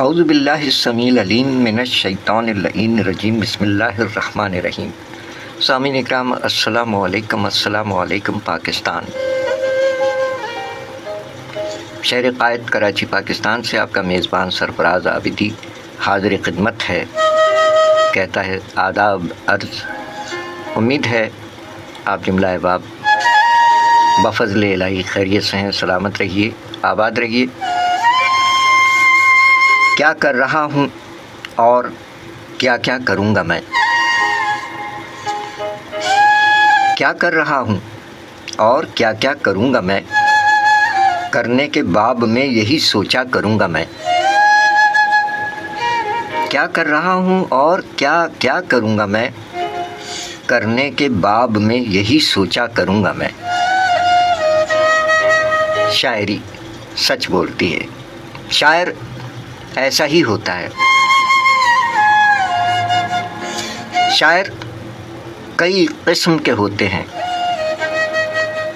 اعوذ باللہ السمیع العلیم من الشیطان اللعین الرجیم، بسم اللہ الرحمن الرحیم۔ سامعین اکرام، السلام علیکم پاکستان۔ شہر قائد کراچی پاکستان سے آپ کا میزبان سرفراز عابدی حاضر خدمت ہے، کہتا ہے آداب عرض۔ امید ہے آپ جملہ احباب بفضل الہی خیریت سے ہیں، سلامت رہیے، آباد رہیے۔ کیا کر رہا ہوں اور کیا کیا کروں گا میں؟ کیا کر رہا ہوں اور کیا کیا کروں گا میں؟ کرنے کے باب میں یہی سوچا کروں گا میں۔ کیا کر رہا ہوں اور کیا کیا کروں گا میں؟ کرنے کے باب میں یہی سوچا کروں گا میں۔ شاعری سچ بولتی ہے۔ شاعر ایسا ہی ہوتا ہے۔ شاعر کئی قسم کے ہوتے ہیں۔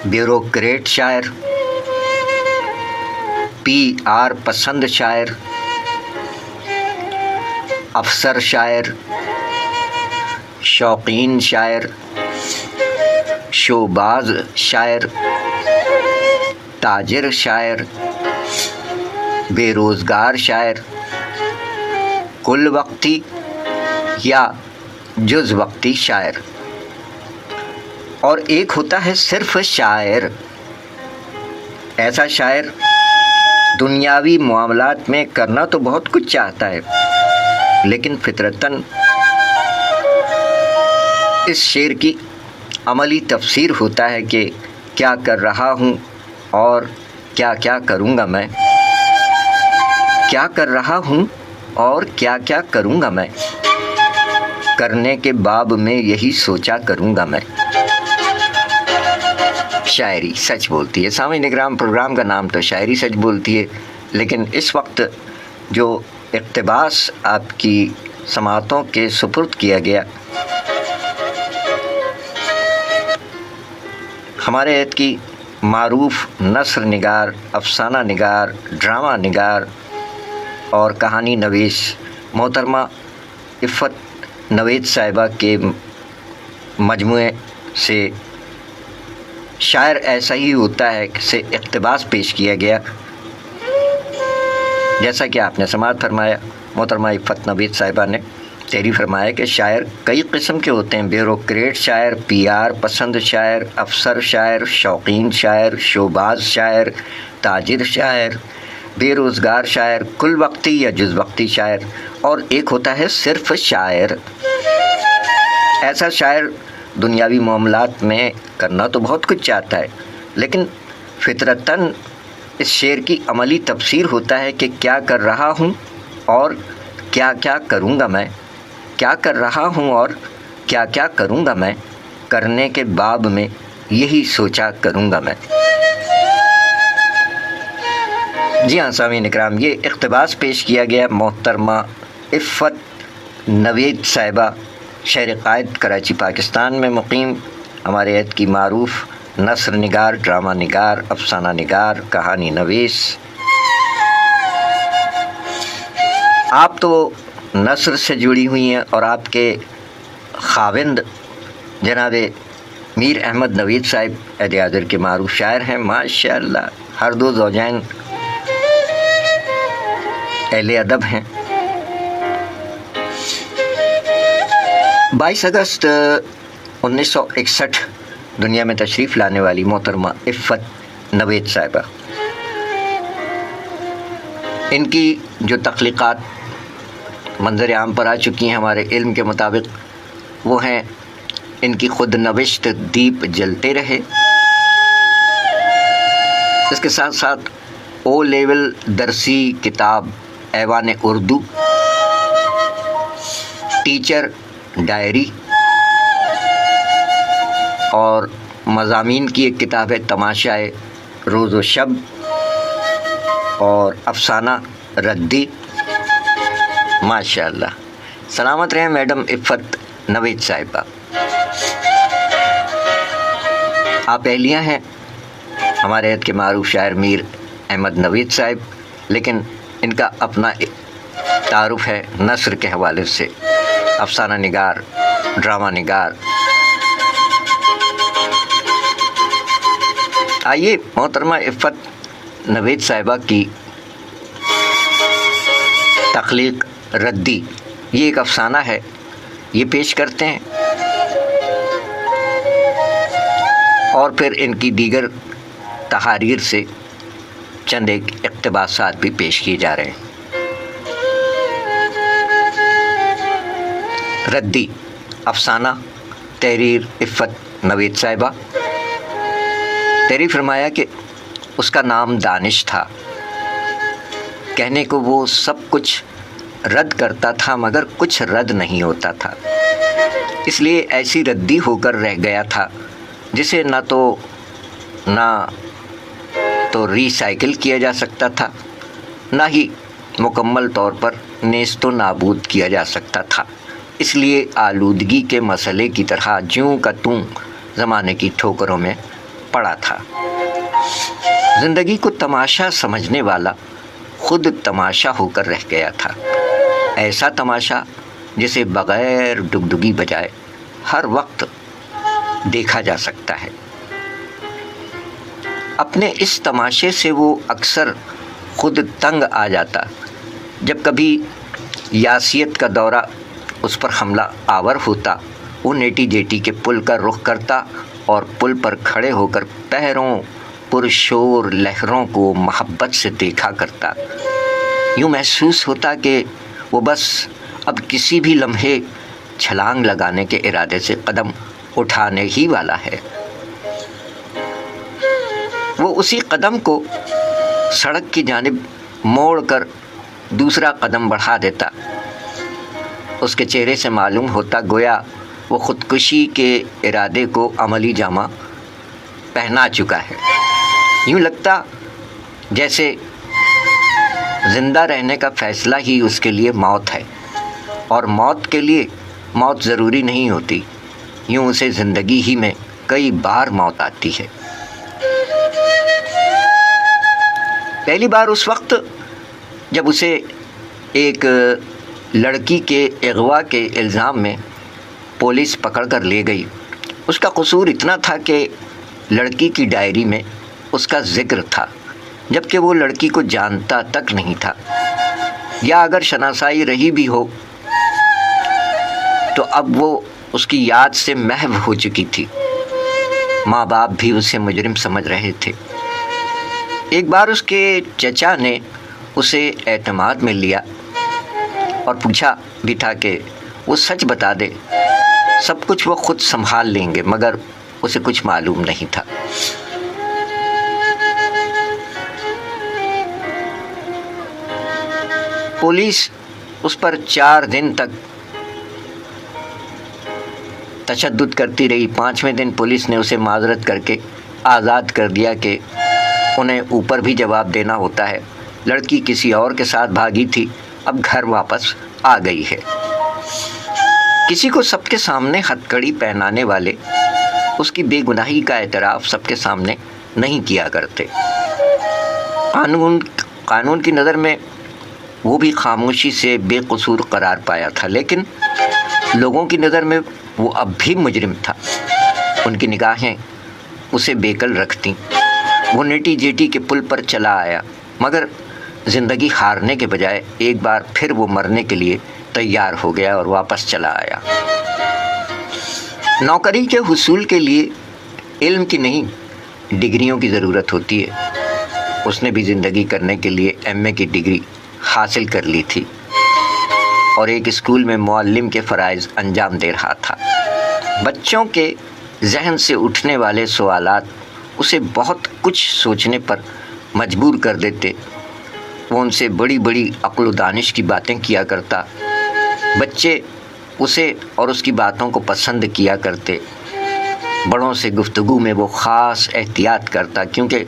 بیوروکریٹ شاعر، PR پسند شاعر، افسر شاعر، شوقین شاعر، شوباز شاعر، تاجر شاعر، بے روزگار شاعر، کل وقتی یا جز وقتی شاعر، اور ایک ہوتا ہے صرف شاعر۔ ایسا شاعر دنیاوی معاملات میں کرنا تو بہت کچھ چاہتا ہے، لیکن فطرتاً اس شعر کی عملی تفسیر ہوتا ہے کہ کیا کر رہا ہوں اور کیا کیا کروں گا میں۔ کیا کر رہا ہوں اور کیا کیا کروں گا میں؟ کرنے کے باب میں یہی سوچا کروں گا میں۔ شاعری سچ بولتی ہے۔ سامعین اکرام، پروگرام کا نام تو شاعری سچ بولتی ہے، لیکن اس وقت جو اقتباس آپ کی سماعتوں کے سپرد کیا گیا، ہمارے عہد کی معروف نثر نگار، افسانہ نگار، ڈرامہ نگار اور کہانی نویس محترمہ عفت نوید صاحبہ کے مجموعے سے شاعر ایسا ہی ہوتا ہے سے اقتباس پیش کیا گیا۔ جیسا کہ آپ نے سماعت فرمایا، محترمہ عفت نوید صاحبہ نے تحریر فرمایا کہ شاعر کئی قسم کے ہوتے ہیں۔ بیوروکریٹ شاعر، PR پسند شاعر، افسر شاعر، شوقین شاعر، شوباز شاعر، تاجر شاعر، بے روزگار شاعر، کل وقتی یا جز وقتی شاعر، اور ایک ہوتا ہے صرف شاعر۔ ایسا شاعر دنیاوی معاملات میں کرنا تو بہت کچھ چاہتا ہے، لیکن فطرتاً اس شعر کی عملی تفسیر ہوتا ہے کہ کیا کر رہا ہوں اور کیا کیا کروں گا میں۔ کیا کر رہا ہوں اور کیا کیا کروں گا میں؟ کرنے کے باب میں یہی سوچا کروں گا میں۔ جی ہاں سامعین اکرام، یہ اقتباس پیش کیا گیا محترمہ عفت نوید صاحبہ، شہر قائد کراچی پاکستان میں مقیم، ہمارے عہد کی معروف نثر نگار، ڈرامہ نگار، افسانہ نگار، کہانی نویس۔ آپ تو نثر سے جڑی ہوئی ہیں اور آپ کے خاوند جناب میر احمد نوید صاحب عہد حاضر کے معروف شاعر ہیں، ماشاءاللہ ہر دو زوجین اہل ادب ہیں۔ 22 اگست 1961 دنیا میں تشریف لانے والی محترمہ عفت نوید صاحبہ، ان کی جو تخلیقات منظر عام پر آ چکی ہیں ہمارے علم کے مطابق، وہ ہیں ان کی خود نوشت دیپ جلتے رہے، اس کے ساتھ ساتھ او لیول درسی کتاب ایوان اردو، ٹیچر ڈائری، اور مضامین کی ایک کتاب ہے تماشائے روز و شب اور افسانہ ردی۔ ماشاء اللہ، سلامت رہیں میڈم عفت نوید صاحبہ۔ آپ اہلیہ ہیں ہمارے عہد کے معروف شاعر میر احمد نوید صاحب، لیکن ان کا اپنا تعارف ہے نثر کے حوالے سے، افسانہ نگار، ڈرامہ نگار۔ آئیے محترمہ عفت نوید صاحبہ کی تخلیق ردی، یہ ایک افسانہ ہے، یہ پیش کرتے ہیں اور پھر ان کی دیگر تحاریر سے چند ایک اقتباسات بھی پیش کیے جا رہے ہیں۔ ردی افسانہ، تحریر عفت نوید صاحبہ۔ تحریر فرمایا کہ اس کا نام دانش تھا، کہنے کو وہ سب کچھ رد کرتا تھا مگر کچھ رد نہیں ہوتا تھا، اس لیے ایسی ردی ہو کر رہ گیا تھا جسے نہ تو ری سائیکل کیا جا سکتا تھا، نہ ہی مکمل طور پر نیست و نابود کیا جا سکتا تھا۔ اس لیے آلودگی کے مسئلے کی طرح جوں کا توں زمانے کی ٹھوکروں میں پڑا تھا۔ زندگی کو تماشا سمجھنے والا خود تماشا ہو کر رہ گیا تھا، ایسا تماشا جسے بغیر ڈگڈگی بجائے ہر وقت دیکھا جا سکتا ہے۔ اپنے اس تماشے سے وہ اکثر خود تنگ آ جاتا جب کبھی یاسیت کا دورہ اس پر حملہ آور ہوتا۔ وہ نیٹی جیٹی کے پل کا رخ کرتا اور پل پر کھڑے ہو کر پہروں پرشور لہروں کو محبت سے دیکھا کرتا۔ یوں محسوس ہوتا کہ وہ بس اب کسی بھی لمحے چھلانگ لگانے کے ارادے سے قدم اٹھانے ہی والا ہے۔ وہ اسی قدم کو سڑک کی جانب موڑ کر دوسرا قدم بڑھا دیتا۔ اس کے چہرے سے معلوم ہوتا گویا وہ خودکشی کے ارادے کو عملی جامہ پہنا چکا ہے۔ یوں لگتا جیسے زندہ رہنے کا فیصلہ ہی اس کے لیے موت ہے، اور موت کے لیے موت ضروری نہیں ہوتی، یوں اسے زندگی ہی میں کئی بار موت آتی ہے۔ پہلی بار اس وقت جب اسے ایک لڑکی کے اغوا کے الزام میں پولیس پکڑ کر لے گئی۔ اس کا قصور اتنا تھا کہ لڑکی کی ڈائری میں اس کا ذکر تھا، جبکہ وہ لڑکی کو جانتا تک نہیں تھا، یا اگر شناسائی رہی بھی ہو تو اب وہ اس کی یاد سے محو ہو چکی تھی۔ ماں باپ بھی اسے مجرم سمجھ رہے تھے۔ ایک بار اس کے چچا نے اسے اعتماد میں لیا اور پوچھا بھی تھا کہ وہ سچ بتا دے، سب کچھ وہ خود سنبھال لیں گے، مگر اسے کچھ معلوم نہیں تھا۔ پولیس اس پر 4 دن تک تشدد کرتی رہی۔ 5ویں دن پولیس نے اسے معذرت کر کے آزاد کر دیا کہ انہیں اوپر بھی جواب دینا ہوتا ہے۔ لڑکی کسی اور کے ساتھ بھاگی تھی، اب گھر واپس آ گئی ہے۔ کسی کو سب کے سامنے ہتھکڑی پہنانے والے اس کی بے گناہی کا اعتراف سب کے سامنے نہیں کیا کرتے۔ قانون کی نظر میں وہ بھی خاموشی سے بے قصور قرار پایا تھا، لیکن لوگوں کی نظر میں وہ اب بھی مجرم تھا۔ ان کی نگاہیں اسے بیکل رکھتیں۔ وہ نیٹی جیٹی کے پل پر چلا آیا، مگر زندگی ہارنے کے بجائے ایک بار پھر وہ مرنے کے لیے تیار ہو گیا اور واپس چلا آیا۔ نوکری کے حصول کے لیے علم کی نہیں، ڈگریوں کی ضرورت ہوتی ہے۔ اس نے بھی زندگی کرنے کے لیے ایم اے کی ڈگری حاصل کر لی تھی اور ایک اسکول میں معلم کے فرائض انجام دے رہا تھا۔ بچوں کے ذہن سے اٹھنے والے سوالات اسے بہت کچھ سوچنے پر مجبور کر دیتے۔ وہ ان سے بڑی بڑی عقل و دانش کی باتیں کیا کرتا۔ بچے اسے اور اس کی باتوں کو پسند کیا کرتے۔ بڑوں سے گفتگو میں وہ خاص احتیاط کرتا، کیونکہ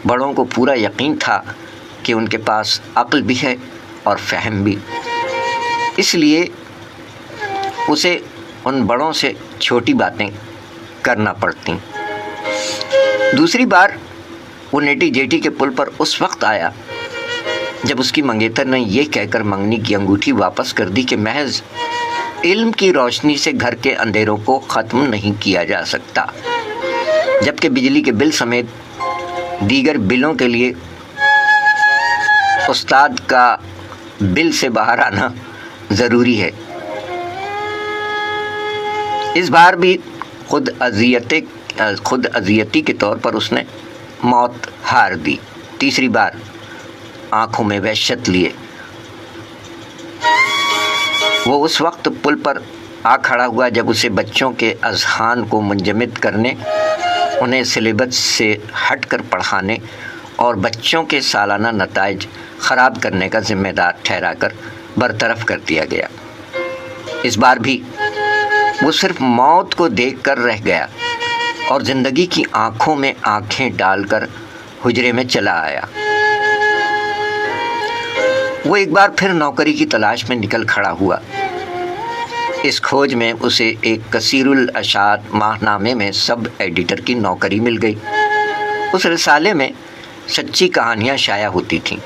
بڑوں کو پورا یقین تھا کہ ان کے پاس عقل بھی ہے اور فہم بھی، اس لیے اسے ان بڑوں سے چھوٹی باتیں کرنا پڑتیں۔ دوسری بار وہ نیٹی جیٹی کے پل پر اس وقت آیا جب اس کی منگیتر نے یہ کہہ کر منگنی کی انگوٹھی واپس کر دی کہ محض علم کی روشنی سے گھر کے اندھیروں کو ختم نہیں کیا جا سکتا، جبکہ بجلی کے بل سمیت دیگر بلوں کے لیے استاد کا بل سے باہر آنا ضروری ہے۔ اس بار بھی خود اذیتی کے طور پر اس نے موت ہار دی۔ تیسری بار آنکھوں میں وحشت لیے وہ اس وقت پل پر آ کھڑا ہوا جب اسے بچوں کے اذہان کو منجمد کرنے، انہیں سلیبس سے ہٹ کر پڑھانے اور بچوں کے سالانہ نتائج خراب کرنے کا ذمہ دار ٹھہرا کر برطرف کر دیا گیا۔ اس بار بھی وہ صرف موت کو دیکھ کر رہ گیا اور زندگی کی آنکھوں میں آنکھیں ڈال کر حجرے میں چلا آیا۔ وہ ایک بار پھر نوکری کی تلاش میں نکل کھڑا ہوا۔ اس کھوج میں اسے ایک کثیر الاشاعت ماہنامے میں سب ایڈیٹر کی نوکری مل گئی۔ اس رسالے میں سچی کہانیاں شائع ہوتی تھیں۔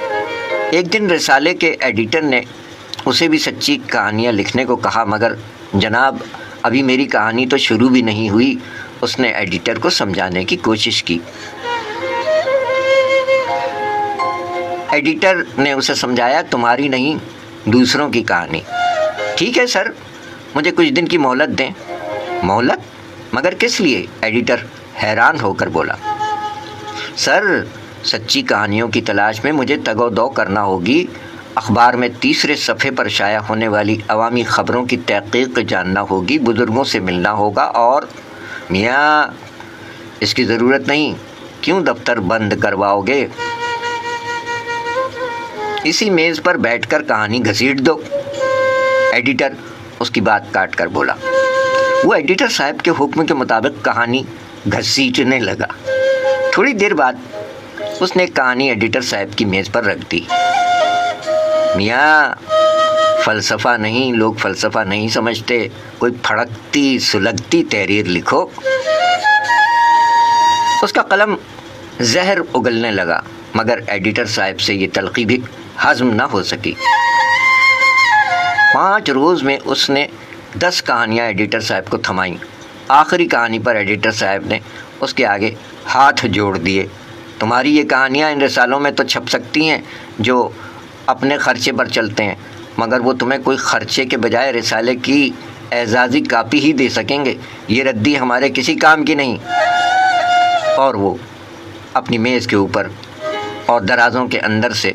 ایک دن رسالے کے ایڈیٹر نے اسے بھی سچی کہانیاں لکھنے کو کہا، مگر جناب ابھی میری کہانی تو شروع بھی نہیں ہوئی۔ اس نے ایڈیٹر کو سمجھانے کی کوشش کی۔ ایڈیٹر نے اسے سمجھایا، تمہاری نہیں دوسروں کی کہانی۔ ٹھیک ہے سر، مجھے کچھ دن کی مہلت دیں۔ مہلت؟ مگر کس لیے؟ ایڈیٹر حیران ہو کر بولا۔ سر، سچی کہانیوں کی تلاش میں مجھے تگ و دو کرنا ہوگی، اخبار میں تیسرے صفحے پر شائع ہونے والی عوامی خبروں کی تحقیق جاننا ہوگی، بزرگوں سے ملنا ہوگا اور میاں اس کی ضرورت نہیں، کیوں دفتر بند کرواؤ گے؟ اسی میز پر بیٹھ کر کہانی گھسیٹ دو۔ ایڈیٹر اس کی بات کاٹ کر بولا۔ وہ ایڈیٹر صاحب کے حکم کے مطابق کہانی گھسیٹنے لگا۔ تھوڑی دیر بعد اس نے کہانی ایڈیٹر صاحب کی میز پر رکھ دی۔ میاں فلسفہ نہیں، لوگ فلسفہ نہیں سمجھتے، کوئی پھڑکتی سلگتی تحریر لکھو۔ اس کا قلم زہر اگلنے لگا، مگر ایڈیٹر صاحب سے یہ تلخی بھی ہضم نہ ہو سکی۔ 5 روز میں اس نے 10 کہانیاں ایڈیٹر صاحب کو تھمائیں۔ آخری کہانی پر ایڈیٹر صاحب نے اس کے آگے ہاتھ جوڑ دیے۔ تمہاری یہ کہانیاں ان رسالوں میں تو چھپ سکتی ہیں جو اپنے خرچے پر چلتے ہیں، مگر وہ تمہیں کوئی خرچے کے بجائے رسالے کی اعزازی کاپی ہی دے سکیں گے۔ یہ ردی ہمارے کسی کام کی نہیں۔ اور وہ اپنی میز کے اوپر اور درازوں کے اندر سے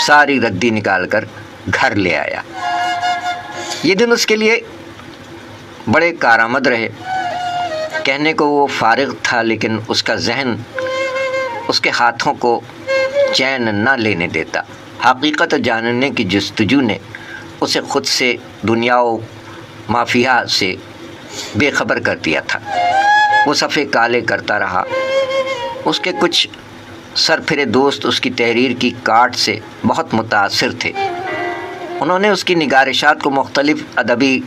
ساری ردی نکال کر گھر لے آیا۔ یہ دن اس کے لیے بڑے کارآمد رہے۔ کہنے کو وہ فارغ تھا، لیکن اس کا ذہن اس کے ہاتھوں کو چین نہ لینے دیتا۔ حقیقت جاننے کی جستجو نے اسے خود سے، دنیا و مافیہ سے بے خبر کر دیا تھا۔ وہ صفحے کالے کرتا رہا۔ اس کے کچھ سرپھرے دوست اس کی تحریر کی کاٹ سے بہت متاثر تھے۔ انہوں نے اس کی نگارشات کو مختلف ادبی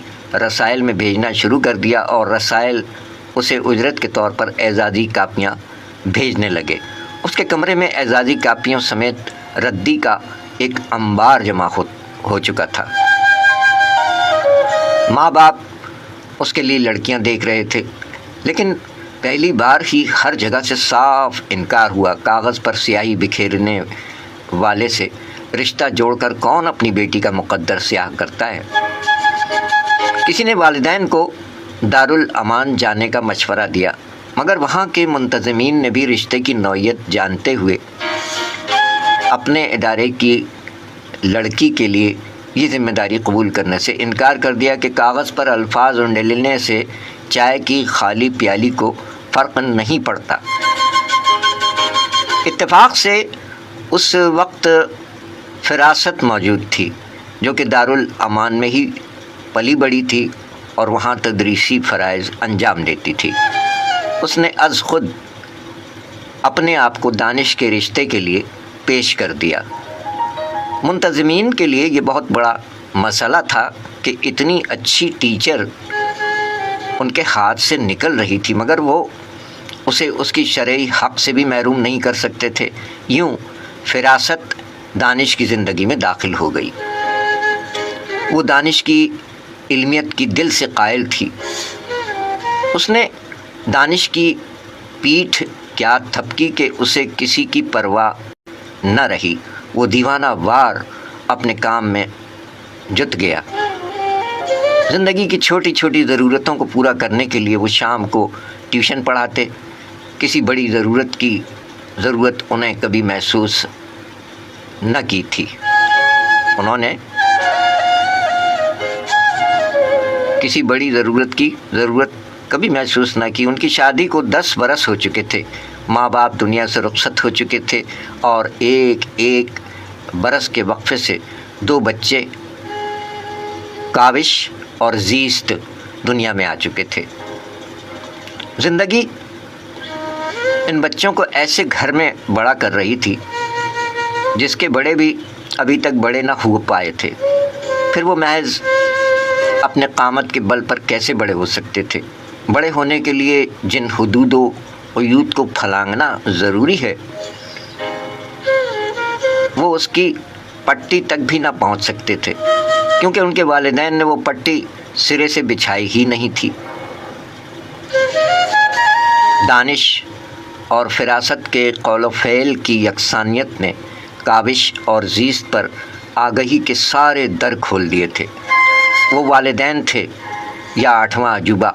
رسائل میں بھیجنا شروع کر دیا اور رسائل اسے اجرت کے طور پر اعزازی کاپیاں بھیجنے لگے۔ اس کے کمرے میں اعزازی کاپیوں سمیت ردی کا ایک انبار جمع ہو چکا تھا۔ ماں باپ اس کے لیے لڑکیاں دیکھ رہے تھے، لیکن پہلی بار ہی ہر جگہ سے صاف انکار ہوا۔ کاغذ پر سیاہی بکھیرنے والے سے رشتہ جوڑ کر کون اپنی بیٹی کا مقدر سیاہ کرتا ہے؟ کسی نے والدین کو دارالامان جانے کا مشورہ دیا، مگر وہاں کے منتظمین نے بھی رشتے کی نوعیت جانتے ہوئے اپنے ادارے کی لڑکی کے لیے یہ ذمہ داری قبول کرنے سے انکار کر دیا کہ کاغذ پر الفاظ انڈیلنے سے چائے کی خالی پیالی کو فرق نہیں پڑتا۔ اتفاق سے اس وقت فراست موجود تھی، جو کہ دارالامان میں ہی پلی بڑی تھی اور وہاں تدریسی فرائض انجام دیتی تھی۔ اس نے از خود اپنے آپ کو دانش کے رشتے کے لیے پیش کر دیا۔ منتظمین کے لیے یہ بہت بڑا مسئلہ تھا کہ اتنی اچھی ٹیچر ان کے ہاتھ سے نکل رہی تھی، مگر وہ اسے اس کی شرعی حق سے بھی محروم نہیں کر سکتے تھے۔ یوں فراست دانش کی زندگی میں داخل ہو گئی۔ وہ دانش کی علمیت کی دل سے قائل تھی۔ اس نے دانش کی پیٹھ کیا تھپکی کہ اسے کسی کی پرواہ نہ رہی۔ وہ دیوانہ وار اپنے کام میں جت گیا۔ زندگی کی چھوٹی چھوٹی ضرورتوں کو پورا کرنے کے لیے وہ شام کو ٹیوشن پڑھاتے۔ کسی بڑی ضرورت انہیں کبھی محسوس نہ کی تھی۔ انہوں نے کسی بڑی ضرورت کبھی محسوس نہ کی۔ ان کی شادی کو 10 برس ہو چکے تھے۔ ماں باپ دنیا سے رخصت ہو چکے تھے اور ایک برس کے وقفے سے 2 بچے کاوش اور زیست دنیا میں آ چکے تھے۔ زندگی ان بچوں کو ایسے گھر میں بڑا کر رہی تھی جس کے بڑے بھی ابھی تک بڑے نہ ہو پائے تھے۔ پھر وہ محض اپنے قامت کے بل پر کیسے بڑے ہو سکتے تھے؟ بڑے ہونے کے لیے جن حدود و قیود کو پھلانگنا ضروری ہے، وہ اس کی پٹی تک بھی نہ پہنچ سکتے تھے، کیونکہ ان کے والدین نے وہ پٹی سرے سے بچھائی ہی نہیں تھی۔ دانش اور فراست کے قول و فعل کی یکسانیت نے کاوش اور زیست پر آگہی کے سارے در کھول دیے تھے۔ وہ والدین تھے یا 8واں عجوبہ،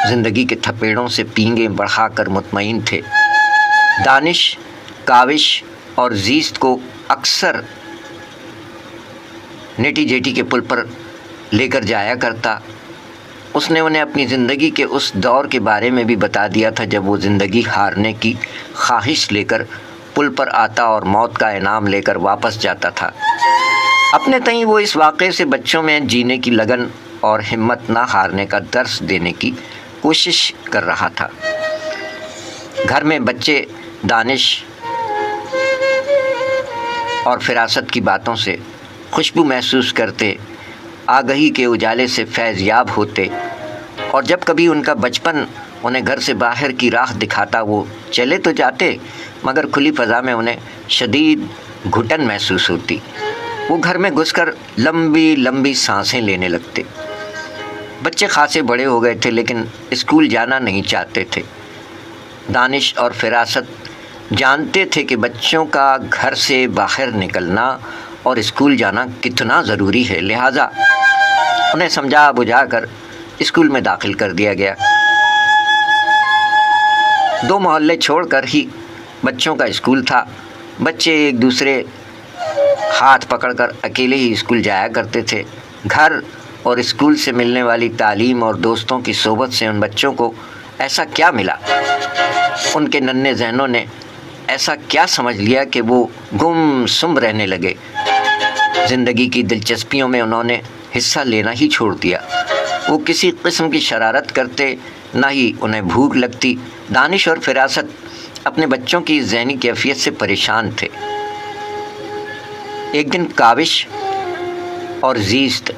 زندگی کے تھپیڑوں سے پینگیں بڑھا کر مطمئن تھے۔ دانش کاوش اور زیست کو اکثر نیٹی جیٹی کے پل پر لے کر جایا کرتا۔ اس نے انہیں اپنی زندگی کے اس دور کے بارے میں بھی بتا دیا تھا جب وہ زندگی ہارنے کی خواہش لے کر پل پر آتا اور موت کا انعام لے کر واپس جاتا تھا۔ اپنے تئیں وہ اس واقعے سے بچوں میں جینے کی لگن اور ہمت نہ ہارنے کا درس دینے کی کوشش کر رہا تھا۔ گھر میں بچے دانش اور فراست کی باتوں سے خوشبو محسوس کرتے، آگہی کے اجالے سے فیض یاب ہوتے، اور جب کبھی ان کا بچپن انہیں گھر سے باہر کی راہ دکھاتا وہ چلے تو جاتے، مگر کھلی فضا میں انہیں شدید گھٹن محسوس ہوتی۔ وہ گھر میں گھس کر لمبی لمبی سانسیں لینے لگتے۔ بچے خاصے بڑے ہو گئے تھے لیکن اسکول جانا نہیں چاہتے تھے۔ دانش اور فراست جانتے تھے کہ بچوں کا گھر سے باہر نکلنا اور اسکول جانا کتنا ضروری ہے، لہٰذا انہیں سمجھا بجھا کر اسکول میں داخل کر دیا گیا۔ 2 محلے چھوڑ کر ہی بچوں کا اسکول تھا۔ بچے ایک دوسرے ہاتھ پکڑ کر اکیلے ہی اسکول جایا کرتے تھے۔ گھر اور اسکول سے ملنے والی تعلیم اور دوستوں کی صحبت سے ان بچوں کو ایسا کیا ملا؟ ان کے ننھے ذہنوں نے ایسا کیا سمجھ لیا کہ وہ گم سم رہنے لگے؟ زندگی کی دلچسپیوں میں انہوں نے حصہ لینا ہی چھوڑ دیا۔ وہ کسی قسم کی شرارت کرتے، نہ ہی انہیں بھوک لگتی۔ دانش اور فراست اپنے بچوں کی ذہنی کیفیت سے پریشان تھے۔ ایک دن کاوش اور زیست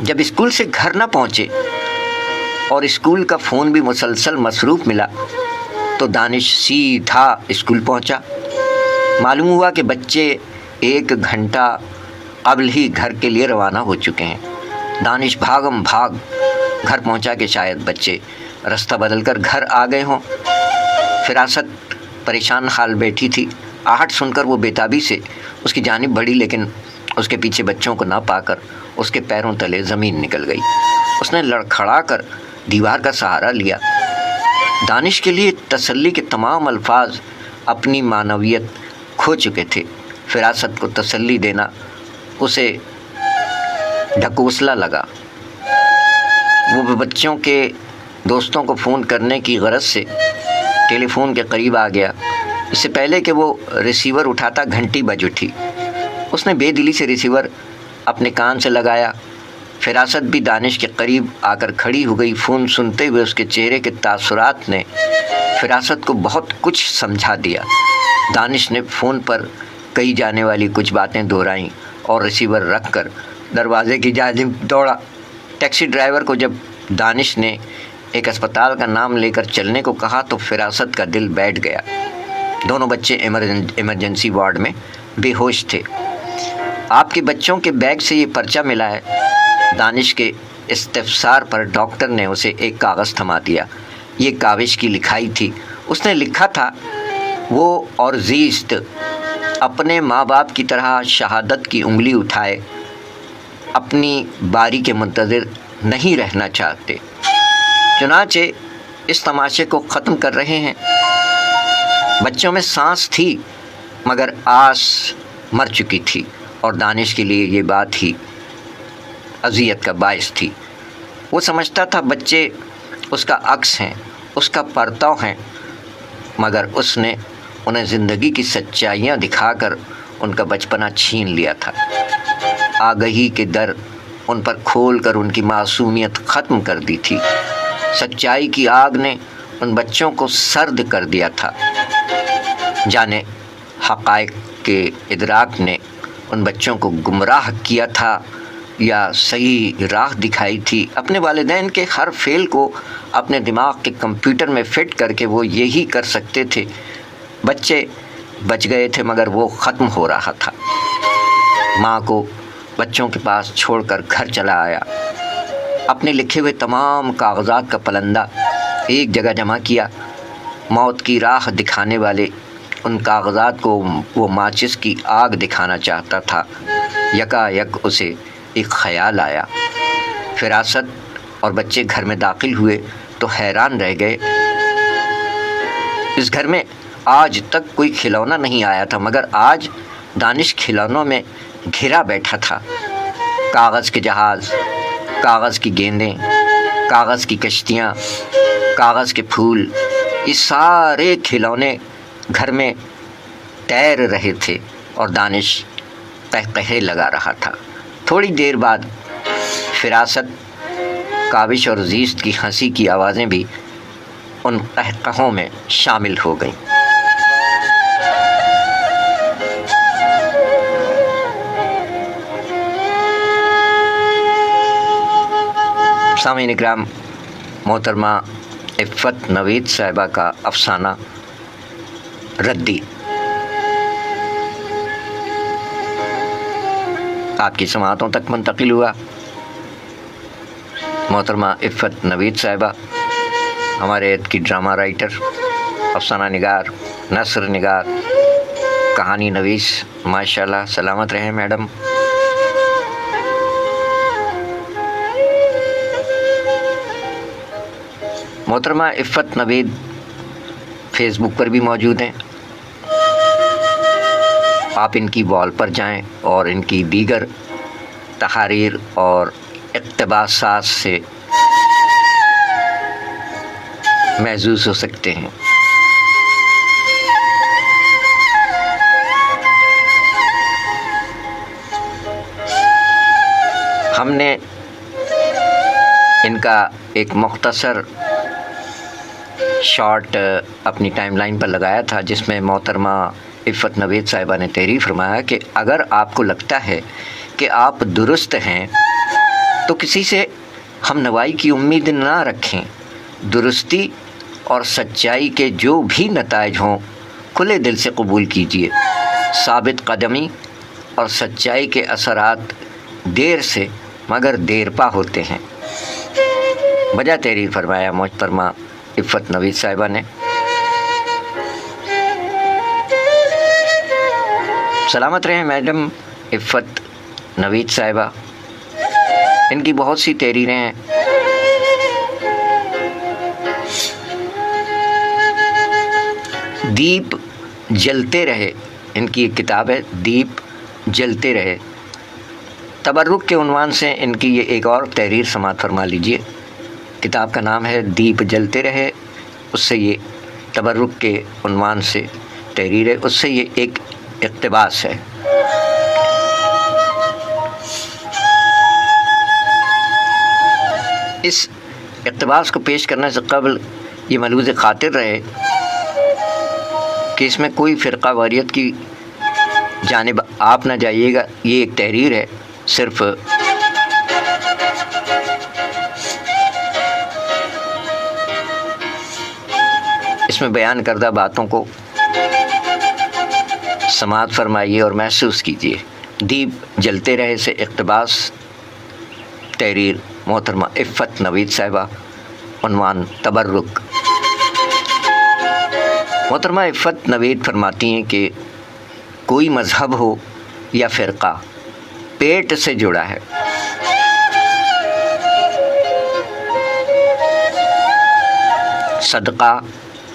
جب اسکول سے گھر نہ پہنچے اور اسکول کا فون بھی مسلسل مصروف ملا تو دانش سیدھا اسکول پہنچا۔ معلوم ہوا کہ بچے 1 گھنٹہ قبل ہی گھر کے لیے روانہ ہو چکے ہیں۔ دانش بھاگم بھاگ گھر پہنچا کہ شاید بچے رستہ بدل کر گھر آ گئے ہوں۔ فراست پریشان حال بیٹھی تھی۔ آہٹ سن کر وہ بےتابی سے اس کی جانب بڑھی، لیکن اس کے پیچھے بچوں کو نہ پا کر اس کے پیروں تلے زمین نکل گئی۔ اس نے لڑکھڑا کر دیوار کا سہارا لیا۔ دانش کے لیے تسلی کے تمام الفاظ اپنی معنویت کھو چکے تھے۔ فراست کو تسلی دینا اسے ڈھکوسلا لگا۔ وہ بچوں کے دوستوں کو فون کرنے کی غرض سے ٹیلی فون کے قریب آ گیا۔ اس سے پہلے کہ وہ ریسیور اٹھاتا گھنٹی بج اٹھی۔ اس نے بے دلی سے ریسیور اپنے کان سے لگایا۔ فراست بھی دانش کے قریب آ کر کھڑی ہو گئی۔ فون سنتے ہوئے اس کے چہرے کے تاثرات نے فراست کو بہت کچھ سمجھا دیا۔ دانش نے فون پر کہی جانے والی کچھ باتیں دہرائیں اور ریسیور رکھ کر دروازے کی جانب دوڑا۔ ٹیکسی ڈرائیور کو جب دانش نے ایک اسپتال کا نام لے کر چلنے کو کہا تو فراست کا دل بیٹھ گیا۔ دونوں بچے ایمرجنسی وارڈ میں بے ہوش تھے۔ آپ کے بچوں کے بیگ سے یہ پرچہ ملا ہے؟ دانش کے استفسار پر ڈاکٹر نے اسے ایک کاغذ تھما دیا۔ یہ کاوش کی لکھائی تھی۔ اس نے لکھا تھا، وہ اور زیست اپنے ماں باپ کی طرح شہادت کی انگلی اٹھائے اپنی باری کے منتظر نہیں رہنا چاہتے، چنانچہ اس تماشے کو ختم کر رہے ہیں۔ بچوں میں سانس تھی مگر آس مر چکی تھی، اور دانش کے لیے یہ بات ہی اذیت کا باعث تھی۔ وہ سمجھتا تھا بچے اس کا عکس ہیں، اس کا پرتو ہیں، مگر اس نے انہیں زندگی کی سچائیاں دکھا کر ان کا بچپنا چھین لیا تھا۔ آگہی کے در ان پر کھول کر ان کی معصومیت ختم کر دی تھی۔ سچائی کی آگ نے ان بچوں کو سرد کر دیا تھا۔ جانے حقائق کے ادراک نے ان بچوں کو گمراہ کیا تھا یا صحیح راہ دکھائی تھی۔ اپنے والدین کے ہر فعل کو اپنے دماغ کے کمپیوٹر میں فٹ کر کے وہ یہی کر سکتے تھے۔ بچے بچ گئے تھے مگر وہ ختم ہو رہا تھا۔ ماں کو بچوں کے پاس چھوڑ کر گھر چلا آیا۔ اپنے لکھے ہوئے تمام کاغذات کا پلندہ ایک جگہ جمع کیا۔ موت کی راہ دکھانے والے ان کاغذات کو وہ ماچس کی آگ دکھانا چاہتا تھا۔ یکا یک اسے ایک خیال آیا۔ فراست اور بچے گھر میں داخل ہوئے تو حیران رہ گئے۔ اس گھر میں آج تک کوئی کھلونا نہیں آیا تھا، مگر آج دانش کھلونوں میں گھرا بیٹھا تھا۔ کاغذ کے جہاز، کاغذ کی گیندیں، کاغذ کی کشتیاں، کاغذ کے پھول، یہ سارے کھلونے گھر میں تیر رہے تھے اور دانش قہقہے لگا رہا تھا۔ تھوڑی دیر بعد فراست، کاوش اور زیست کی ہنسی کی آوازیں بھی ان قہقہوں میں شامل ہو گئیں۔ سامعین اکرام، محترمہ عفت نوید صاحبہ کا افسانہ ردی آپ کی سماعتوں تک منتقل ہوا۔ محترمہ عفت نوید صاحبہ ہمارے عید کی ڈرامہ رائٹر، افسانہ نگار، نثر نگار، کہانی نویس، ماشاءاللہ سلامت رہیں میڈم۔ محترمہ عفت نوید فیس بک پر بھی موجود ہیں۔ آپ ان کی وال پر جائیں اور ان کی دیگر تحاریر اور اقتباسات سے محظوظ ہو سکتے ہیں۔ ہم نے ان کا ایک مختصر شارٹ اپنی ٹائم لائن پر لگایا تھا، جس میں محترمہ عفت نوید صاحبہ نے تحریر فرمایا کہ اگر آپ کو لگتا ہے کہ آپ درست ہیں تو کسی سے ہم نوائی کی امید نہ رکھیں۔ درستی اور سچائی کے جو بھی نتائج ہوں کھلے دل سے قبول کیجیے۔ ثابت قدمی اور سچائی کے اثرات دیر سے مگر دیرپا ہوتے ہیں۔ وجہ تحریر فرمایا محترمہ عفت نوید صاحبہ نے۔ سلامت رہیں میڈم عفت نوید صاحبہ، ان کی بہت سی تحریریں ہیں۔ دیپ جلتے رہے، ان کی ایک کتاب ہے دیپ جلتے رہے۔ تبرک کے عنوان سے ان کی یہ ایک اور تحریر سماعت فرما لیجئے۔ کتاب کا نام ہے دیپ جلتے رہے، اس سے یہ تبرک کے عنوان سے تحریر ہے، اس سے یہ ایک اقتباس ہے۔ اس اقتباس کو پیش کرنے سے قبل یہ ملحوظ خاطر رہے کہ اس میں کوئی فرقہ واریت کی جانب آپ نہ جائیے گا. یہ ایک تحریر ہے، صرف اس میں بیان کردہ باتوں کو سماعت فرمائیے اور محسوس کیجیے. دیپ جلتے رہے سے اقتباس، تحریر محترمہ عفت نوید صاحبہ، عنوان تبرک. محترمہ عفت نوید فرماتی ہیں کہ کوئی مذہب ہو یا فرقہ پیٹ سے جڑا ہے. صدقہ،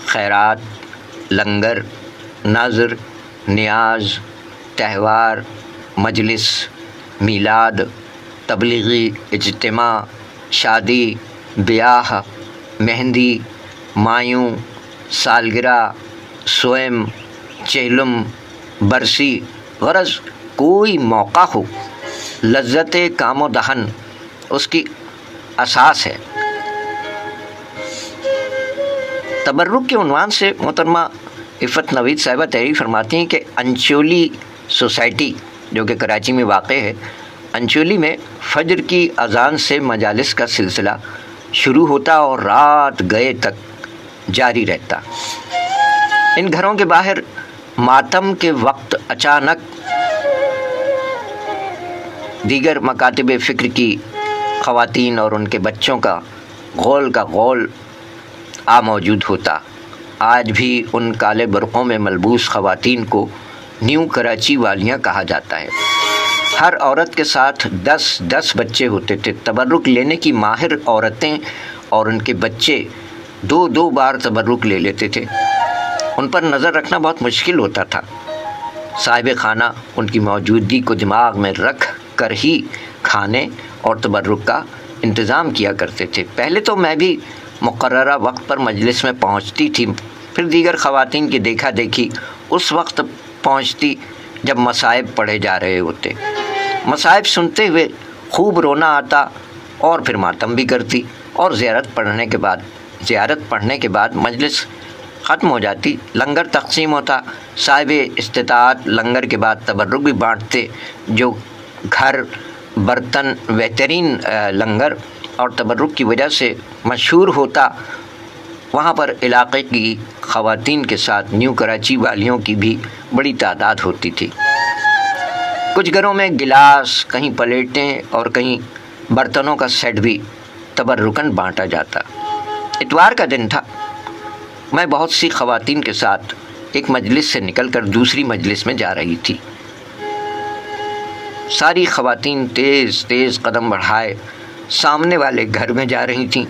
خیرات، لنگر، نذر، نیاز، تہوار، مجلس، میلاد، تبلیغی اجتماع، شادی، بیاہ، مہندی، مایوں، سالگرہ، سوئم، چہلم، برسی، غرض کوئی موقع ہو، لذت کام و دہن اس کی اساس ہے. تبرک کے عنوان سے محترمہ عفت نوید صاحبہ تحریر فرماتی ہیں کہ انچولی سوسائٹی جو کہ کراچی میں واقع ہے، انچولی میں فجر کی اذان سے مجالس کا سلسلہ شروع ہوتا اور رات گئے تک جاری رہتا. ان گھروں کے باہر ماتم کے وقت اچانک دیگر مکاتب فکر کی خواتین اور ان کے بچوں کا غول آ موجود ہوتا. آج بھی ان کالے برقعوں میں ملبوس خواتین کو نیو کراچی والیاں کہا جاتا ہے. ہر عورت کے ساتھ 10 بچے ہوتے تھے. تبرک لینے کی ماہر عورتیں اور ان کے بچے 2 بار تبرک لے لیتے تھے. ان پر نظر رکھنا بہت مشکل ہوتا تھا. صاحب خانہ ان کی موجودگی کو دماغ میں رکھ کر ہی کھانے اور تبرک کا انتظام کیا کرتے تھے. پہلے تو میں بھی مقررہ وقت پر مجلس میں پہنچتی تھی، پھر دیگر خواتین کی دیکھا دیکھی اس وقت پہنچتی جب مصائب پڑھے جا رہے ہوتے. مصائب سنتے ہوئے خوب رونا آتا اور پھر ماتم بھی کرتی، اور زیارت پڑھنے کے بعد مجلس ختم ہو جاتی. لنگر تقسیم ہوتا. صاحب استطاعت لنگر کے بعد تبرک بھی بانٹتے. جو گھر برتن بہترین لنگر اور تبرک کی وجہ سے مشہور ہوتا، وہاں پر علاقے کی خواتین کے ساتھ نیو کراچی والیوں کی بھی بڑی تعداد ہوتی تھی. کچھ گھروں میں گلاس، کہیں پلیٹیں اور کہیں برتنوں کا سیٹ بھی تبرکن بانٹا جاتا. اتوار کا دن تھا. میں بہت سی خواتین کے ساتھ ایک مجلس سے نکل کر دوسری مجلس میں جا رہی تھی. ساری خواتین تیز قدم بڑھائے سامنے والے گھر میں جا رہی تھیں.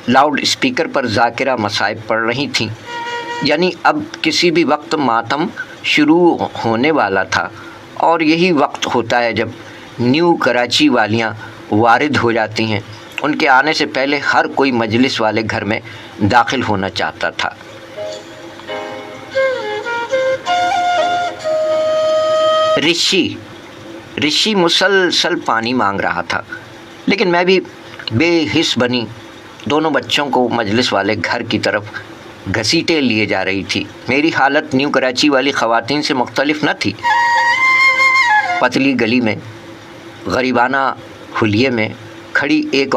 لاؤڈ اسپیکر پر ذاکرہ مصائب پڑھ رہی تھیں. یعنی اب کسی بھی وقت ماتم شروع ہونے والا تھا، اور یہی وقت ہوتا ہے جب نیو کراچی والیاں وارد ہو جاتی ہیں. ان کے آنے سے پہلے ہر کوئی مجلس والے گھر میں داخل ہونا چاہتا تھا. رشی مسلسل پانی مانگ رہا تھا، لیکن میں بھی بے حس بنی دونوں بچوں کو مجلس والے گھر کی طرف گھسیٹے لیے جا رہی تھی. میری حالت نیو کراچی والی خواتین سے مختلف نہ تھی. پتلی گلی میں غریبانہ حلیے میں کھڑی ایک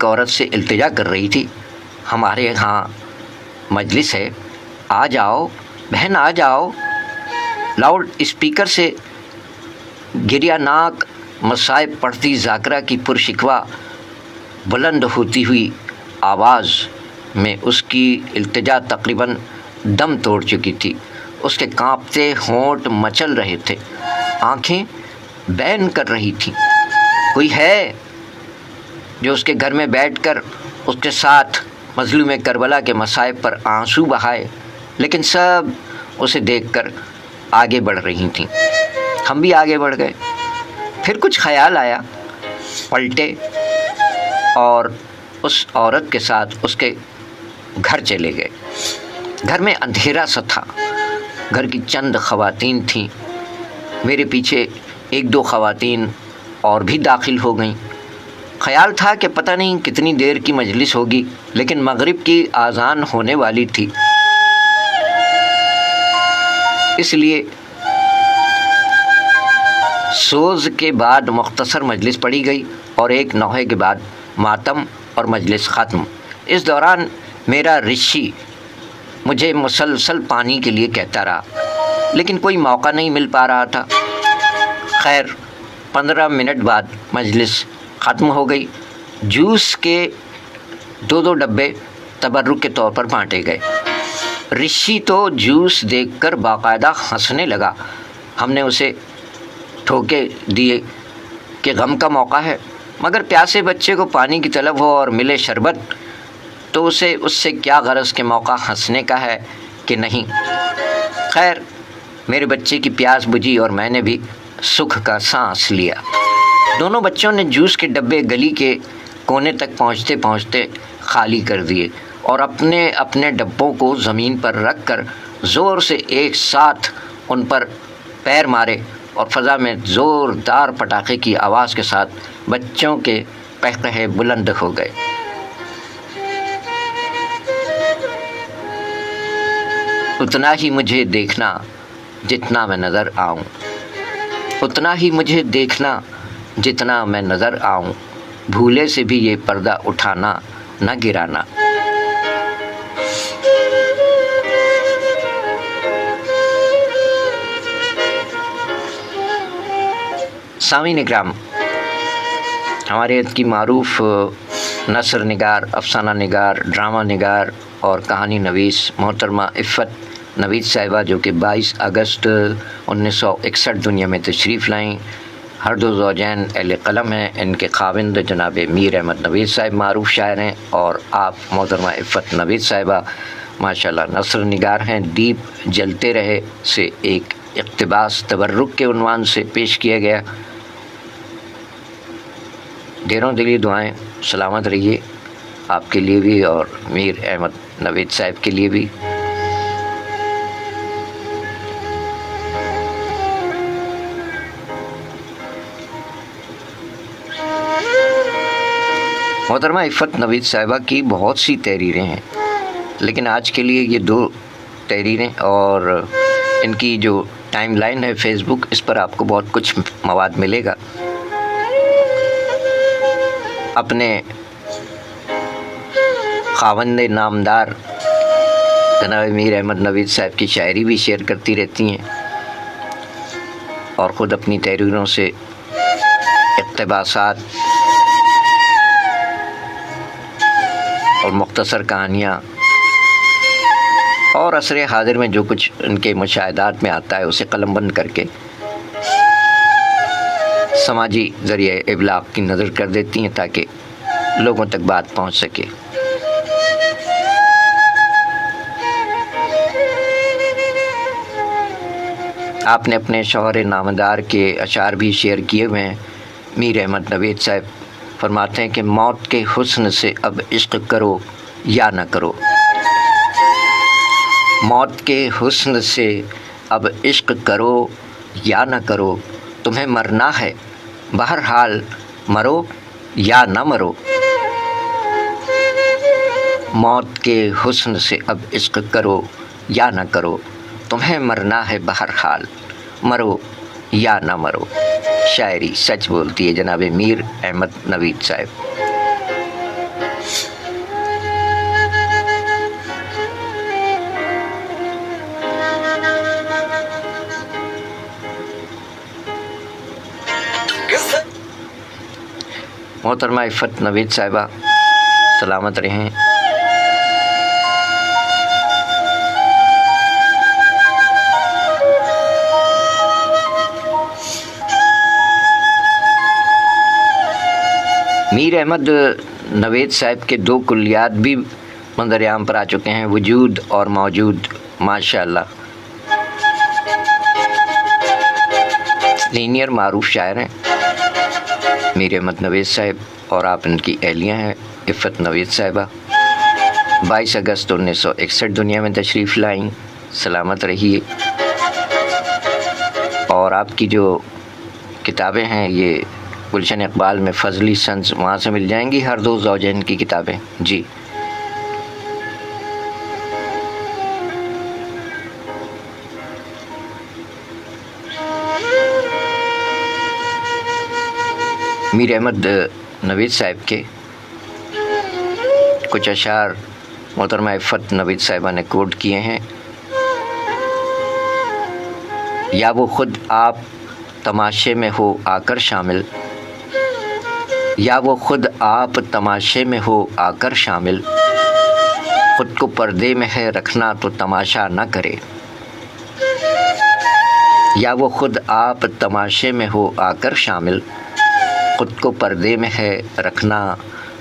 عورت سے التجا کر رہی تھی، ہمارے یہاں مجلس ہے، آ جاؤ بہن آ جاؤ. لاؤڈ اسپیکر سے گریہ ناک مصائب پڑھتی ذاکرہ کی پرشکوہ بلند ہوتی ہوئی آواز میں اس کی التجا تقریباً دم توڑ چکی تھی. اس کے کانپتے ہونٹ مچل رہے تھے، آنکھیں بین کر رہی تھیں. کوئی ہے جو اس کے گھر میں بیٹھ کر اس کے ساتھ مظلوم کربلا کے مصائب پر آنسو بہائے؟ لیکن سب اسے دیکھ کر آگے بڑھ رہی تھیں. ہم بھی آگے بڑھ گئے. پھر کچھ خیال آیا، پلٹے اور اس عورت کے ساتھ اس کے گھر چلے گئے. گھر میں اندھیرا سا تھا. گھر کی چند خواتین تھیں. میرے پیچھے 1-2 خواتین اور بھی داخل ہو گئیں. خیال تھا کہ پتہ نہیں کتنی دیر کی مجلس ہوگی، لیکن مغرب کی اذان ہونے والی تھی، اس لیے سوز کے بعد مختصر مجلس پڑھی گئی اور 1 نوحے کے بعد ماتم اور مجلس ختم۔ اس دوران میرا رشی مجھے مسلسل پانی کے لیے کہتا رہا، لیکن کوئی موقع نہیں مل پا رہا تھا۔ خیر 15 منٹ بعد مجلس ختم ہو گئی۔ جوس کے 2 ڈبے تبرک کے طور پر بانٹے گئے۔ رشی تو جوس دیکھ کر باقاعدہ ہنسنے لگا۔ ہم نے اسے ٹھوکے دیے کہ غم کا موقع ہے، مگر پیاسے بچے کو پانی کی طلب ہو اور ملے شربت تو اس سے کیا غرض کہ موقع ہنسنے کا ہے کہ نہیں۔ خیر میرے بچے کی پیاس بجھی اور میں نے بھی سکھ کا سانس لیا۔ دونوں بچوں نے جوس کے ڈبے گلی کے کونے تک پہنچتے پہنچتے خالی کر دیے اور اپنے اپنے ڈبوں کو زمین پر رکھ کر زور سے ایک ساتھ ان پر پیر مارے اور فضا میں زوردار پٹاخے کی آواز کے ساتھ بچوں کے قہقہے بلند ہو گئے۔ اتنا ہی مجھے دیکھنا جتنا میں نظر آؤں، اتنا ہی مجھے دیکھنا جتنا میں نظر آؤں، بھولے سے بھی یہ پردہ اٹھانا نہ گرانا۔ سامعین اکرام، ہمارے کی معروف نثر نگار، افسانہ نگار، ڈرامہ نگار اور کہانی نویس محترمہ عفت نوید صاحبہ، جو کہ 22 اگست 1961 دنیا میں تشریف لائیں، ہر دو زوجین اہل قلم ہیں۔ ان کے خاوند جناب میر احمد نوید صاحب معروف شاعر ہیں، اور آپ محترمہ عفت نوید صاحبہ ماشاءاللہ نثر نگار ہیں۔ دیپ جلتے رہے سے ایک اقتباس تبرک کے عنوان سے پیش کیا گیا۔ ڈھیروں دلی دعائیں، سلامت رہیے آپ کے لیے بھی اور میر احمد نوید صاحب کے لیے بھی۔ محترمہ عفت نوید صاحبہ کی بہت سی تحریریں ہیں، لیکن آج کے لیے یہ 2 تحریریں، اور ان کی جو ٹائم لائن ہے فیس بک، اس پر آپ کو بہت کچھ مواد ملے گا۔ اپنے خاوند نامدار جناب میر احمد نوید صاحب کی شاعری بھی شیئر کرتی رہتی ہیں، اور خود اپنی تحریروں سے اقتباسات اور مختصر کہانیاں اور عصر حاضر میں جو کچھ ان کے مشاہدات میں آتا ہے اسے قلم بند کر کے سماجی ذریعے ابلاغ کی نظر کر دیتی ہیں تاکہ لوگوں تک بات پہنچ سکے۔ آپ نے اپنے شوہر نامدار کے اشعار بھی شیئر کیے ہوئے ہیں۔ میر احمد نوید صاحب فرماتے ہیں کہ موت کے حسن سے اب عشق کرو یا نہ کرو، موت کے حسن سے اب عشق کرو یا نہ کرو، تمہیں مرنا ہے بہرحال مرو یا نہ مرو، موت کے حسن سے اب عشق کرو یا نہ کرو، تمہیں مرنا ہے بہرحال مرو یا نہ مرو۔ شاعری سچ بولتی ہے جناب میر احمد نوید صاحب۔ محترمہ عفت نوید صاحبہ سلامت رہیں۔ میر احمد نوید صاحب کے 2 کلیات بھی منظر عام پر آ چکے ہیں، وجود اور موجود، ماشاءاللہ۔ سینئر معروف شاعر ہیں میر احمد نوید صاحب، اور آپ ان کی اہلیہ ہیں عفت نوید صاحبہ۔ 22 اگست 1961 دنیا میں تشریف لائیں، سلامت رہیے۔ اور آپ کی جو کتابیں ہیں یہ گلشن اقبال میں فضلی سنز، وہاں سے مل جائیں گی ہر دو زوجین کی کتابیں. جی میر احمد نوید صاحب کے کچھ اشعار محترمہ عفت نوید صاحبہ نے کوٹ کیے ہیں. یا وہ خود آپ تماشے میں ہو آ کر شامل، یا وہ خود آپ تماشے میں ہو آ کر شامل، خود کو پردے میں ہے رکھنا تو تماشا نہ کرے. یا وہ خود آپ تماشے میں ہو آ کر شامل، خود کو پردے میں ہے رکھنا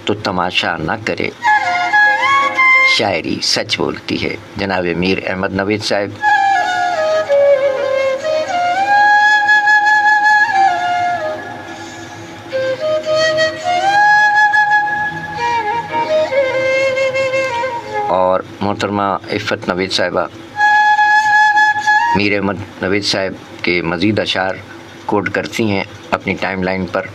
تو تماشا نہ کرے. شاعری سچ بولتی ہے جناب میر احمد نوید صاحب. اور محترمہ عفت نوید صاحبہ میر احمد نوید صاحب کے مزید اشعار کوٹ کرتی ہیں اپنی ٹائم لائن پر.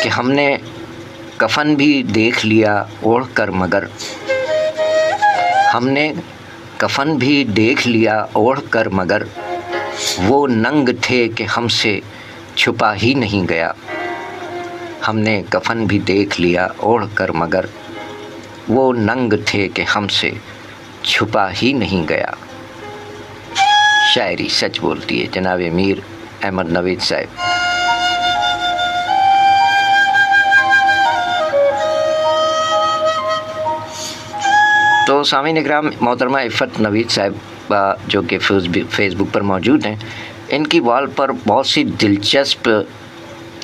کہ ہم نے کفن بھی دیکھ لیا اوڑھ کر مگر، ہم نے کفن بھی دیکھ لیا اوڑھ کر مگر، وہ ننگ تھے کہ ہم سے چھپا ہی نہیں گیا. ہم نے کفن بھی دیکھ لیا اوڑھ کر مگر، وہ ننگ تھے کہ ہم سے چھپا ہی نہیں گیا. شاعری سچ بولتی ہے جناب میر احمد نوید صاحب. تو سامعین اکرام، محترمہ عفت نوید صاحب جو کہ فیس بک پر موجود ہیں، ان کی وال پر بہت سی دلچسپ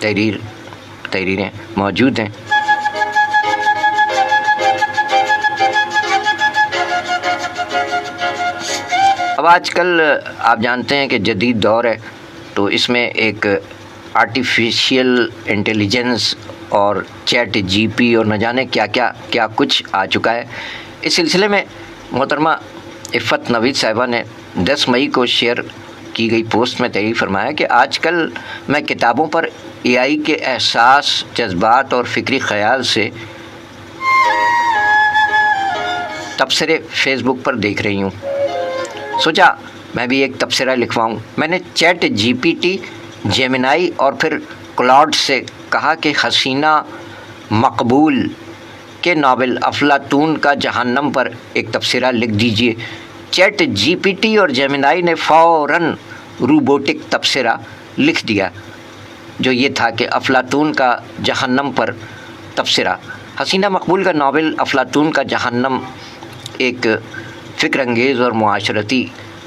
تحریریں موجود ہیں. اب آج کل آپ جانتے ہیں کہ جدید دور ہے، تو اس میں ایک آرٹیفیشیل انٹیلیجنس اور چیٹ جی پی اور نہ جانے کیا کچھ آ چکا ہے. اس سلسلے میں محترمہ عفت نوید صاحبہ نے 10 مئی کو شیئر کی گئی پوسٹ میں تحریر فرمایا کہ آج کل میں کتابوں پر اے آئی کے احساس، جذبات اور فکری خیال سے تبصرے فیس بک پر دیکھ رہی ہوں. سوچا میں بھی ایک تبصرہ لکھواؤں. میں نے چیٹ جی پی ٹی، جیمنائی اور پھر کلاؤڈ سے کہا کہ حسینہ مقبول کے ناول افلاطون کا جہنم پر ایک تبصرہ لکھ دیجئے. چیٹ جی پی ٹی اور جیمنائی نے فوراً روبوٹک تبصرہ لکھ دیا جو یہ تھا کہ افلاطون کا جہنم پر تبصرہ. حسینہ مقبول کا ناول افلاطون کا جہنم ایک فکر انگیز اور معاشرتی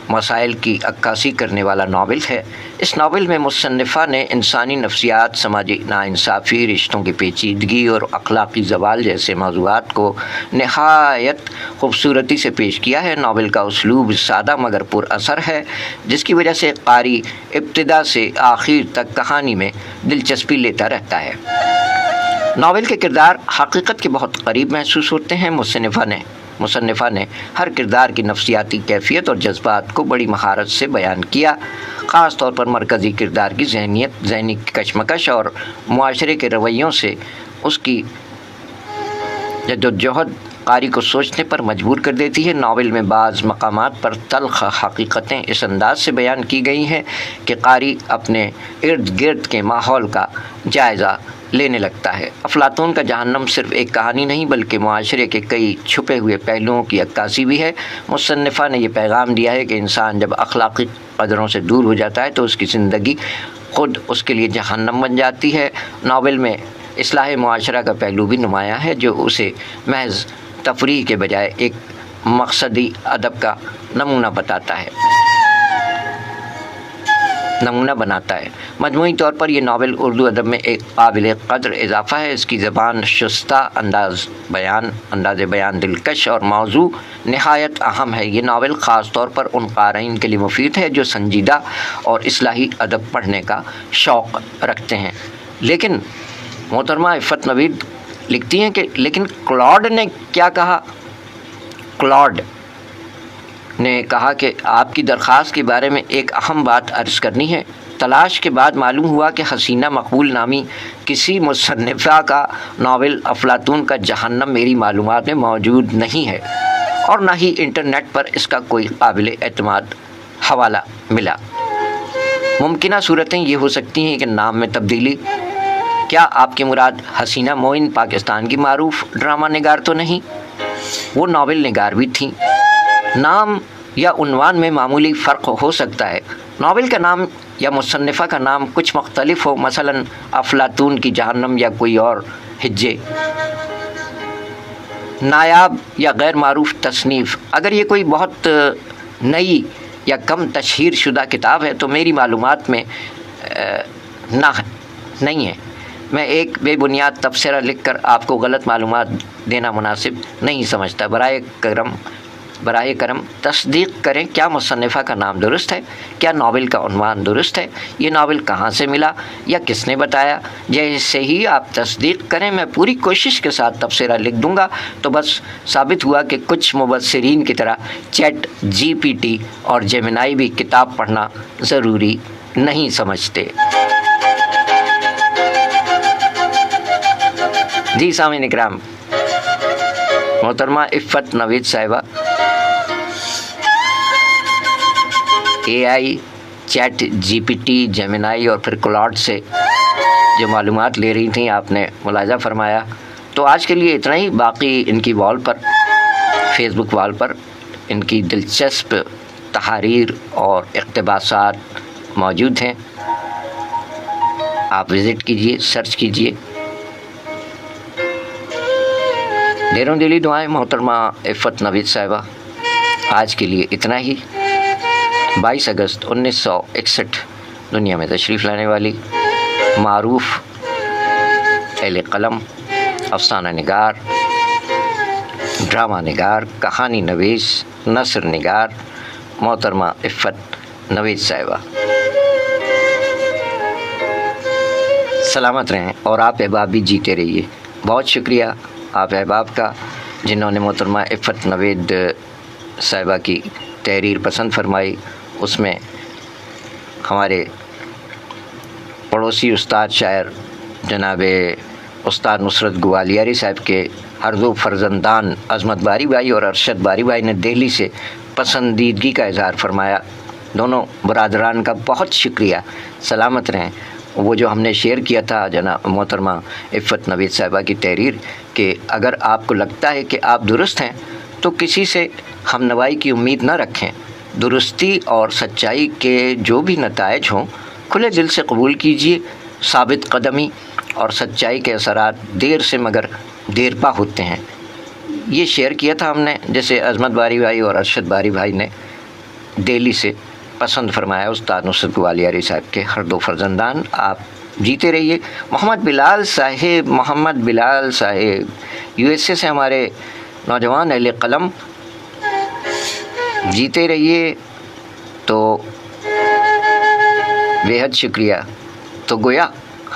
مسائل کی عکاسی کرنے والا ناول ہے. اس ناول میں مصنفہ نے انسانی نفسیات، سماجی ناانصافی، رشتوں کی پیچیدگی اور اخلاقی زوال جیسے موضوعات کو نہایت خوبصورتی سے پیش کیا ہے. ناول کا اسلوب سادہ مگر پر اثر ہے، جس کی وجہ سے قاری ابتدا سے آخر تک کہانی میں دلچسپی لیتا رہتا ہے. ناول کے کردار حقیقت کے بہت قریب محسوس ہوتے ہیں. مصنفہ نے ہر کردار کی نفسیاتی کیفیت اور جذبات کو بڑی مہارت سے بیان کیا. خاص طور پر مرکزی کردار کی ذہنی کشمکش اور معاشرے کے رویوں سے اس کی جدوجہد قاری کو سوچنے پر مجبور کر دیتی ہے. ناول میں بعض مقامات پر تلخ حقیقتیں اس انداز سے بیان کی گئی ہیں کہ قاری اپنے ارد گرد کے ماحول کا جائزہ لینے لگتا ہے. افلاطون کا جہنم صرف ایک کہانی نہیں بلکہ معاشرے کے کئی چھپے ہوئے پہلوؤں کی عکاسی بھی ہے. مصنفہ نے یہ پیغام دیا ہے کہ انسان جب اخلاقی قدروں سے دور ہو جاتا ہے تو اس کی زندگی خود اس کے لیے جہنم بن جاتی ہے. ناول میں اصلاح معاشرہ کا پہلو بھی نمایاں ہے جو اسے محض تفریح کے بجائے ایک مقصدی ادب کا نمونہ بتاتا ہے. نمونہ بناتا ہے۔ مجموعی طور پر یہ ناول اردو ادب میں ایک قابل قدر اضافہ ہے۔ اس کی زبان شستہ، انداز بیان دلکش اور موضوع نہایت اہم ہے۔ یہ ناول خاص طور پر ان قارئین کے لیے مفید ہے جو سنجیدہ اور اصلاحی ادب پڑھنے کا شوق رکھتے ہیں۔ لیکن محترمہ عفت نوید لکھتی ہیں کہ لیکن کلاڈ نے کیا کہا؟ کلاڈ نے کہا کہ آپ کی درخواست کے بارے میں ایک اہم بات عرض کرنی ہے۔ تلاش کے بعد معلوم ہوا کہ حسینہ مقبول نامی کسی مصنفہ کا ناول افلاطون کا جہنم میری معلومات میں موجود نہیں ہے، اور نہ ہی انٹرنیٹ پر اس کا کوئی قابل اعتماد حوالہ ملا۔ ممکنہ صورتیں یہ ہو سکتی ہیں کہ نام میں تبدیلی۔ کیا آپ کی مراد حسینہ معین پاکستان کی معروف ڈرامہ نگار تو نہیں؟ وہ ناول نگار بھی تھیں۔ نام یا عنوان میں معمولی فرق ہو سکتا ہے۔ ناول کا نام یا مصنفہ کا نام کچھ مختلف ہو، مثلا افلاطون کی جہنم یا کوئی اور ہجے، نایاب یا غیر معروف تصنیف۔ اگر یہ کوئی بہت نئی یا کم تشہیر شدہ کتاب ہے تو میری معلومات میں نہیں ہے۔ میں ایک بے بنیاد تبصرہ لکھ کر آپ کو غلط معلومات دینا مناسب نہیں سمجھتا۔ براہ کرم تصدیق کریں کیا مصنفہ کا نام درست ہے، کیا ناول کا عنوان درست ہے، یہ ناول کہاں سے ملا یا کس نے بتایا۔ جیسے ہی آپ تصدیق کریں میں پوری کوشش کے ساتھ تبصرہ لکھ دوں گا۔ تو بس ثابت ہوا کہ کچھ مبصرین کی طرح چیٹ جی پی ٹی اور جیمنائی بھی کتاب پڑھنا ضروری نہیں سمجھتے۔ جی سامعین اکرام، محترمہ عفت نوید صاحبہ اے آئی، چیٹ جی پی ٹی، جیمنائی اور پھر کلاڈ سے جو معلومات لے رہی تھیں آپ نے ملاحظہ فرمایا۔ تو آج کے لیے اتنا ہی۔ باقی ان کی وال پر، فیس بک وال پر ان کی دلچسپ تحاریر اور اقتباسات موجود ہیں، آپ وزٹ کیجئے، سرچ کیجئے۔ ڈھیروں دلی دعائیں محترمہ عفت نوید صاحبہ۔ آج کے لیے اتنا ہی۔ 22 اگست 1961 دنیا میں تشریف لانے والی معروف اہل قلم، افسانہ نگار، ڈرامہ نگار، کہانی نویس، نثر نگار محترمہ عفت نوید صاحبہ سلامت رہیں، اور آپ احباب بھی جیتے رہیے۔ بہت شکریہ آپ احباب کا جنہوں نے محترمہ عفت نوید صاحبہ کی تحریر پسند فرمائی۔ اس میں ہمارے پڑوسی استاد شاعر جناب استاد نصرت گوالیاری صاحب کے ہر دو فرزندان عظمت باری بھائی اور ارشد باری بھائی نے دہلی سے پسندیدگی کا اظہار فرمایا۔ دونوں برادران کا بہت شکریہ، سلامت رہیں۔ وہ جو ہم نے شیئر کیا تھا جناب محترمہ عفت نوید صاحبہ کی تحریر کہ اگر آپ کو لگتا ہے کہ آپ درست ہیں تو کسی سے ہم نوائی کی امید نہ رکھیں۔ درستی اور سچائی کے جو بھی نتائج ہوں کھلے دل سے قبول کیجیے۔ ثابت قدمی اور سچائی کے اثرات دیر سے مگر دیر پا ہوتے ہیں۔ یہ شیئر کیا تھا ہم نے، جیسے عظمت باری بھائی اور ارشد باری بھائی نے دہلی سے پسند فرمایا استاد نصرت گوالیاری صاحب کے ہر دو فرزندان۔ آپ جیتے رہیے۔ محمد بلال صاحب یو ایس اے سے ہمارے نوجوان اہل قلم، جیتے رہیے۔ تو بیحد شکریہ۔ تو گویا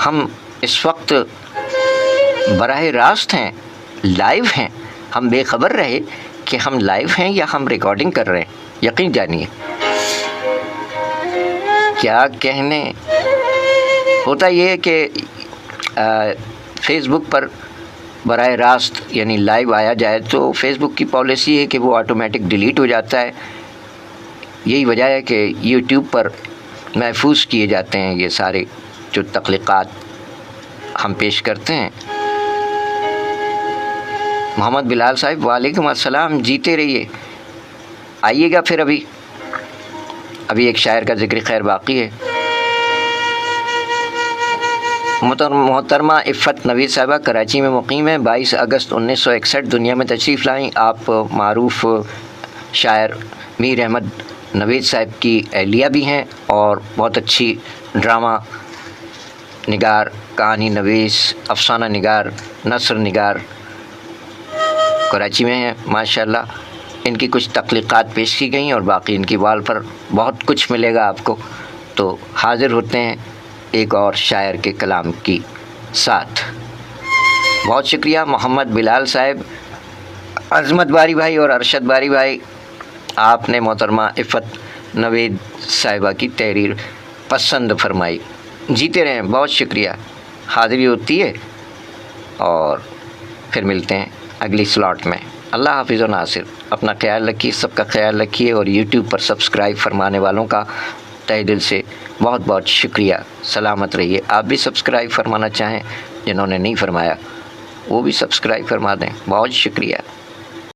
ہم اس وقت براہ راست ہیں، لائیو ہیں۔ ہم بے خبر رہے کہ ہم لائیو ہیں یا ہم ریکارڈنگ کر رہے ہیں، یقین جانیے۔ کیا کہنے، ہوتا یہ ہے کہ فیس بک پر براہ راست یعنی لائیو آیا جائے تو فیس بک کی پالیسی ہے کہ وہ آٹومیٹک ڈیلیٹ ہو جاتا ہے۔ یہی وجہ ہے کہ یوٹیوب پر محفوظ کیے جاتے ہیں یہ سارے جو تخلیقات ہم پیش کرتے ہیں۔ محمد بلال صاحب وعلیکم السلام، جیتے رہیے۔ آئیے گا پھر ابھی ایک شاعر کا ذکر خیر باقی ہے۔ محترمہ عفت نوید صاحبہ کراچی میں مقیم ہے۔ 22 اگست 1961 دنیا میں تشریف لائیں۔ آپ معروف شاعر میر احمد نوید صاحب کی اہلیہ بھی ہیں اور بہت اچھی ڈرامہ نگار، کہانی نویس، افسانہ نگار، نثر نگار کراچی میں ہیں ماشاءاللہ۔ ان کی کچھ تخلیقات پیش کی گئیں اور باقی ان کی وال پر بہت کچھ ملے گا آپ کو۔ تو حاضر ہوتے ہیں ایک اور شاعر کے کلام کی ساتھ۔ بہت شکریہ محمد بلال صاحب، عظمت باری بھائی اور ارشد باری بھائی، آپ نے محترمہ عفت نوید صاحبہ کی تحریر پسند فرمائی۔ جیتے رہیں، بہت شکریہ۔ حاضری ہوتی ہے اور پھر ملتے ہیں اگلی سلاٹ میں۔ اللہ حافظ و ناصر، اپنا خیال رکھیے، سب کا خیال رکھیے، اور یوٹیوب پر سبسکرائب فرمانے والوں کا تہ دل سے بہت بہت شکریہ۔ سلامت رہیے۔ آپ بھی سبسکرائب فرمانا چاہیں، جنہوں نے نہیں فرمایا وہ بھی سبسکرائب فرما دیں۔ بہت شکریہ۔